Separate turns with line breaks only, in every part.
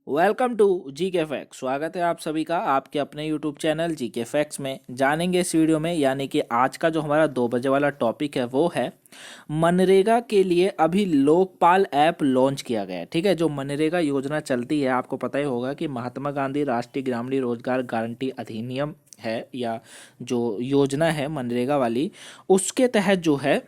Welcome to जी के fact. स्वागत है आप सभी का आपके अपने यूट्यूब चैनल जी के फैक्ट्स में। जानेंगे इस वीडियो में, यानी कि आज का जो हमारा 2 बजे वाला टॉपिक है वो है मनरेगा के लिए अभी लोकपाल ऐप लॉन्च किया गया है। ठीक है, जो मनरेगा योजना चलती है, आपको पता ही होगा कि महात्मा गांधी राष्ट्रीय ग्रामीण रोजगार गारंटी अधिनियम है, या जो योजना है मनरेगा वाली, उसके तहत जो है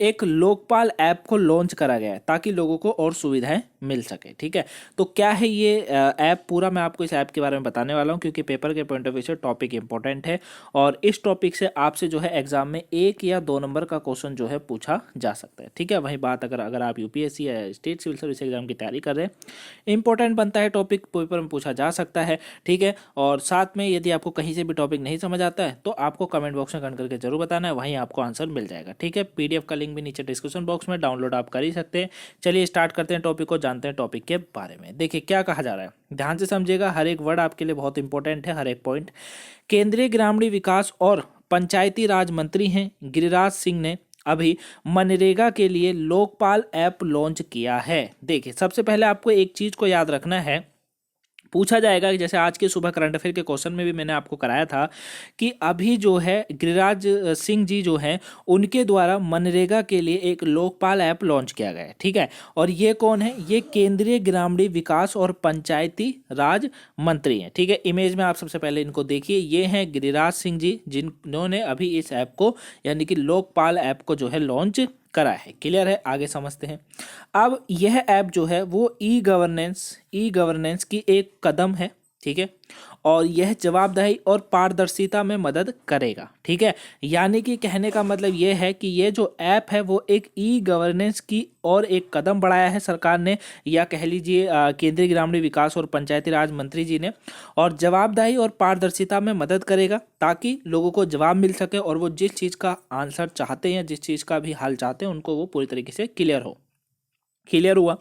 एक लोकपाल ऐप को लॉन्च करा गया है ताकि लोगों को और सुविधाएं मिल सके। ठीक है, तो क्या है ये ऐप, पूरा मैं आपको इस ऐप के बारे में बताने वाला हूं, क्योंकि पेपर के पॉइंट ऑफ व्यू से टॉपिक इंपॉर्टेंट है और इस टॉपिक से आपसे जो है एग्जाम में 1 या 2 नंबर का क्वेश्चन जो है पूछा जा सकता है। ठीक है, वही बात अगर अगर आप यूपीएससी या स्टेट सिविल सर्विस एग्जाम की तैयारी कर रहे हैं, इंपॉर्टेंट बनता है, टॉपिक पेपर में पूछा जा सकता है। ठीक है, और साथ में यदि आपको कहीं से भी टॉपिक नहीं समझ आता है तो आपको कमेंट बॉक्स में कमेंट करके जरूर बताना है, वहीं आपको आंसर मिल जाएगा। ठीक है, पीडीएफ का लिंक भी नीचे डिस्क्रिप्शन बॉक्स में डाउनलोड आप कर ही सकते हैं। चलिए स्टार्ट करते हैं टॉपिक को, जानते हैं टॉपिक के बारे में। देखिए क्या कहा जा रहा है, ध्यान से समझिएगा, हर एक वर्ड आपके लिए बहुत इंपॉर्टेंट है, हर एक पॉइंट। केंद्रीय ग्रामीण विकास और पंचायती राज मंत्री हैं गिरिराज सिंह ने अभी मनरेगा के लिए लोकपाल ऐप लॉन्च किया है। देखिए सबसे पहले आपको एक चीज को याद रखना है, पूछा जाएगा कि जैसे आज के सुबह करंट अफेयर के क्वेश्चन में भी मैंने आपको कराया था कि अभी जो है गिरिराज सिंह जी जो हैं उनके द्वारा मनरेगा के लिए एक लोकपाल ऐप लॉन्च किया गया है। ठीक है, और ये कौन है, ये केंद्रीय ग्रामीण विकास और पंचायती राज मंत्री हैं। ठीक है, इमेज में आप सबसे पहले इनको देखिए, ये हैं गिरिराज सिंह जी जिन्होंने अभी इस ऐप को यानी कि लोकपाल ऐप को जो है लॉन्च करा है। क्लियर है, आगे समझते हैं। अब यह ऐप जो है वो ई गवर्नेंस की एक कदम है। ठीक है, और यह जवाबदेही और पारदर्शिता में मदद करेगा। ठीक है, यानी कि कहने का मतलब यह है कि ये जो ऐप है वो एक ई गवर्नेंस की और एक कदम बढ़ाया है सरकार ने, या कह लीजिए केंद्रीय ग्रामीण विकास और पंचायती राज मंत्री जी ने, और जवाबदेही और पारदर्शिता में मदद करेगा ताकि लोगों को जवाब मिल सके और वो जिस चीज़ का आंसर चाहते हैं, जिस चीज़ का भी हल चाहते हैं, उनको वो पूरी तरीके से क्लियर हुआ।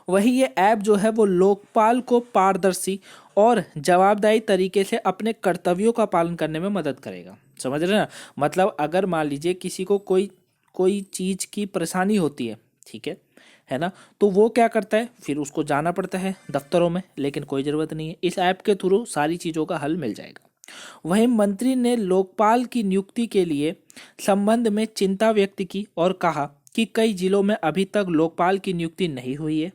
वही ये ऐप जो है वो लोकपाल को पारदर्शी और जवाबदेही तरीके से अपने कर्तव्यों का पालन करने में मदद करेगा। समझ रहे हैं ना, मतलब अगर मान लीजिए किसी को कोई कोई चीज़ की परेशानी होती है, ठीक है ना, तो वो क्या करता है, फिर उसको जाना पड़ता है दफ्तरों में, लेकिन कोई ज़रूरत नहीं है, इस ऐप के थ्रू सारी चीज़ों का हल मिल जाएगा। वहीं मंत्री ने लोकपाल की नियुक्ति के लिए संबंध में चिंता व्यक्त की और कहा कि कई जिलों में अभी तक लोकपाल की नियुक्ति नहीं हुई है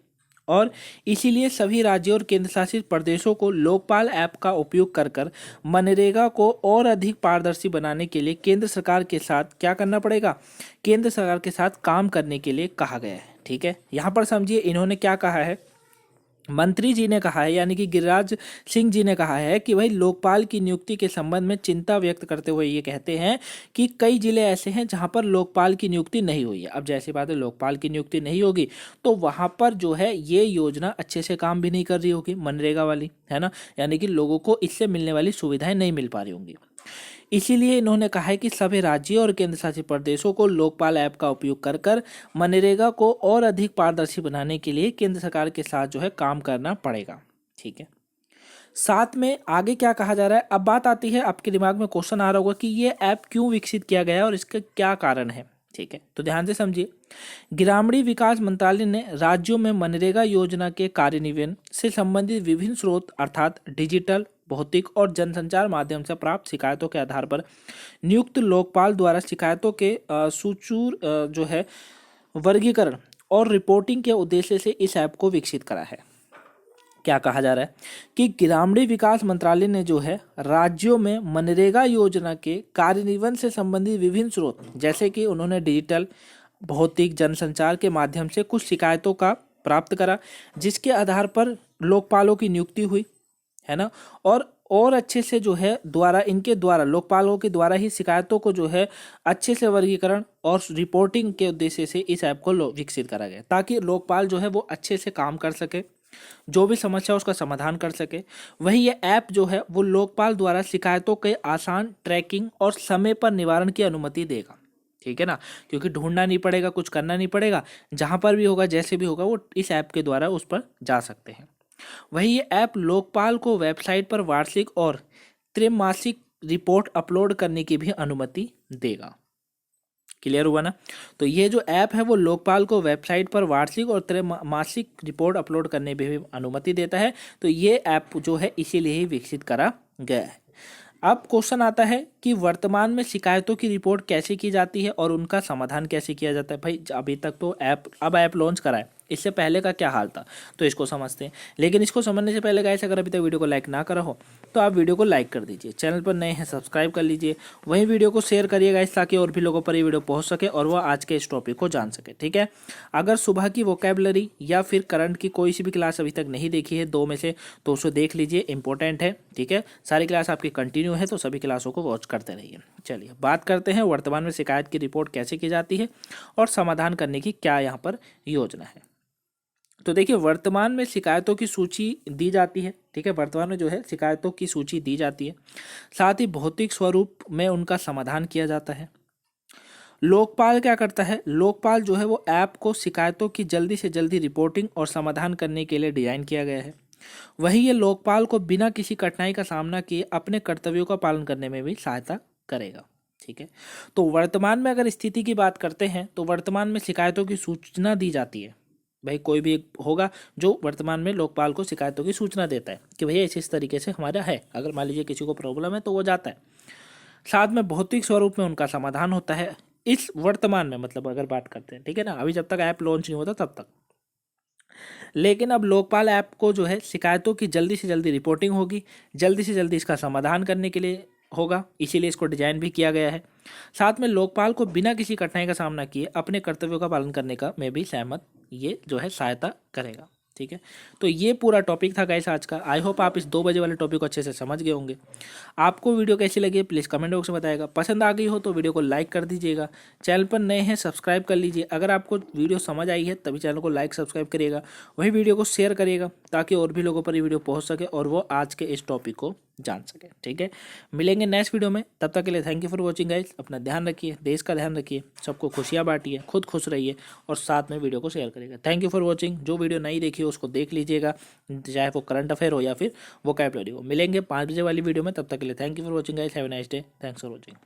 और इसीलिए सभी राज्यों और केंद्र शासित प्रदेशों को लोकपाल ऐप का उपयोग कर मनरेगा को और अधिक पारदर्शी बनाने के लिए केंद्र सरकार के साथ क्या करना पड़ेगा, केंद्र सरकार के साथ काम करने के लिए कहा गया है। ठीक है, यहाँ पर समझिए इन्होंने क्या कहा है, मंत्री जी ने कहा है, यानी कि गिरिराज सिंह जी ने कहा है कि भाई लोकपाल की नियुक्ति के संबंध में चिंता व्यक्त करते हुए ये कहते हैं कि कई जिले ऐसे हैं जहां पर लोकपाल की नियुक्ति नहीं हुई है। अब जैसी बात है, लोकपाल की नियुक्ति नहीं होगी तो वहां पर जो है ये योजना अच्छे से काम भी नहीं कर रही होगी, मनरेगा वाली, है ना, यानी कि लोगों को इससे मिलने वाली सुविधाएं नहीं मिल पा रही होंगी। इसीलिए इन्होंने कहा है कि सभी राज्यों और केंद्र शासित प्रदेशों को लोकपाल ऐप का उपयोग कर मनरेगा को और अधिक पारदर्शी बनाने के लिए केंद्र सरकार के साथ जो है काम करना पड़ेगा। ठीक है, साथ में आगे क्या कहा जा रहा है, अब बात आती है, आपके दिमाग में क्वेश्चन आ रहा होगा कि ये ऐप क्यों विकसित किया गया है और इसका क्या कारण है। ठीक है, तो ध्यान से समझिए, ग्रामीण विकास मंत्रालय ने राज्यों में मनरेगा योजना के कार्यान्वयन से संबंधित विभिन्न स्रोत अर्थात डिजिटल, भौतिक और जनसंचार माध्यम से प्राप्त शिकायतों के आधार पर नियुक्त लोकपाल द्वारा शिकायतों के सुचारू जो है वर्गीकरण और रिपोर्टिंग के उद्देश्य से इस ऐप को विकसित करा है। क्या कहा जा रहा है कि ग्रामीण विकास मंत्रालय ने जो है राज्यों में मनरेगा योजना के कार्यान्वयन से संबंधित विभिन्न स्रोत, जैसे कि उन्होंने डिजिटल, भौतिक, जनसंचार के माध्यम से कुछ शिकायतों का प्राप्त करा, जिसके आधार पर लोकपालों की नियुक्ति हुई, है ना, और अच्छे से जो है द्वारा इनके द्वारा लोकपालों के द्वारा ही शिकायतों को जो है अच्छे से वर्गीकरण और रिपोर्टिंग के उद्देश्य से इस ऐप को विकसित करा गया ताकि लोकपाल जो है वो अच्छे से काम कर सके, जो भी समस्या उसका समाधान कर सके। वही ये ऐप जो है वो लोकपाल द्वारा शिकायतों के आसान ट्रैकिंग और समय पर निवारण की अनुमति देगा। ठीक है ना, क्योंकि ढूंढना नहीं पड़ेगा, कुछ करना नहीं पड़ेगा, जहां पर भी होगा, जैसे भी होगा, वो इस ऐप के द्वारा उस पर जा सकते हैं। वही ये ऐप लोकपाल को वेबसाइट पर वार्षिक और त्रैमासिक रिपोर्ट अपलोड करने की भी अनुमति देगा। क्लियर हुआ ना। तो ये जो ऐप है वो लोकपाल को वेबसाइट पर वार्षिक और त्रैमासिक रिपोर्ट अपलोड करने में भी अनुमति देता है। तो ये ऐप जो है इसीलिए ही विकसित करा गया है। अब क्वेश्चन आता है कि वर्तमान में शिकायतों की रिपोर्ट कैसे की जाती है और उनका समाधान कैसे किया जाता है। भाई अभी तक तो ऐप लॉन्च करा है, इससे पहले का क्या हाल था, तो इसको समझते हैं। लेकिन इसको समझने से पहले गाइस, अगर अभी तक वीडियो को लाइक ना करा हो तो आप वीडियो को लाइक कर दीजिए, चैनल पर नए हैं सब्सक्राइब कर लीजिए, वहीं वीडियो को शेयर करिए गाइस, ताकि और भी लोगों पर ये वीडियो पहुंच सके और वो आज के इस टॉपिक को जान सके। ठीक है, अगर सुबह की वोकैबुलरी या फिर करंट की कोई सी भी क्लास अभी तक नहीं देखी है, दो में से, तो उसे देख लीजिए, इंपॉर्टेंट है। ठीक है, सारी क्लास आपकी कंटिन्यू है, तो सभी क्लासों को वॉच करते रहिए। चलिए बात करते हैं वर्तमान में शिकायत की रिपोर्ट कैसे की जाती है और समाधान करने की क्या यहाँ पर योजना है। तो देखिए, वर्तमान में शिकायतों की सूची दी जाती है। ठीक है, वर्तमान में जो है शिकायतों की सूची दी जाती है, साथ ही भौतिक स्वरूप में उनका समाधान किया जाता है। लोकपाल क्या करता है, लोकपाल जो है वो ऐप को शिकायतों की जल्दी से जल्दी रिपोर्टिंग और समाधान करने के लिए डिजाइन किया गया है। वहीं ये लोकपाल को बिना किसी कठिनाई का सामना किए अपने कर्तव्यों का पालन करने में भी सहायता करेगा। ठीक है, तो वर्तमान में अगर स्थिति की बात करते हैं तो वर्तमान में शिकायतों की सूचना दी जाती है। भाई कोई भी एक होगा जो वर्तमान में लोकपाल को शिकायतों की सूचना देता है कि भैया इस तरीके से हमारा है, अगर मान लीजिए किसी को प्रॉब्लम है तो वो जाता है। साथ में भौतिक स्वरूप में उनका समाधान होता है इस वर्तमान में, मतलब अगर बात करते हैं, ठीक है ना, अभी जब तक ऐप लॉन्च नहीं होता तब तक। लेकिन अब लोकपाल ऐप को जो है शिकायतों की जल्दी से जल्दी रिपोर्टिंग होगी, जल्दी से जल्दी इसका समाधान करने के लिए होगा, इसीलिए इसको डिजाइन भी किया गया है। साथ में लोकपाल को बिना किसी कठिनाई का सामना किए अपने कर्तव्यों का पालन करने का में भी सहमत ये जो है सहायता करेगा। ठीक है, तो ये पूरा टॉपिक था गाइस आज का। आई होप आप इस 2 बजे वाले टॉपिक को अच्छे से समझ गए होंगे। आपको वीडियो कैसी लगी प्लीज़ कमेंट बॉक्स में बताइएगा। पसंद आ गई हो तो वीडियो को लाइक कर दीजिएगा, चैनल पर नए हैं सब्सक्राइब कर लीजिए। अगर आपको वीडियो समझ आई है तभी चैनल को लाइक सब्सक्राइब करिएगा, वही वीडियो को शेयर करिएगा, ताकि और भी लोगों पर ये वीडियो पहुँच सके और वो आज के इस टॉपिक को जान सके। ठीक है, मिलेंगे नेक्स्ट वीडियो में, तब तक के लिए thank you for watching guys. अपना ध्यान रखिए, देश का ध्यान रखिए, सबको खुशियाँ बांटिए, खुद खुश रहिए और साथ में वीडियो को शेयर करिएगा। Thank you for watching. जो वीडियो नहीं देखी हो उसको देख लीजिएगा, चाहे वो करंट अफेयर हो या फिर वोकैबुलरी हो। मिलेंगे 5 बजे वाली वीडियो में, तब तक के लिए thank you for watching guys. Have a nice day, thanks for watching.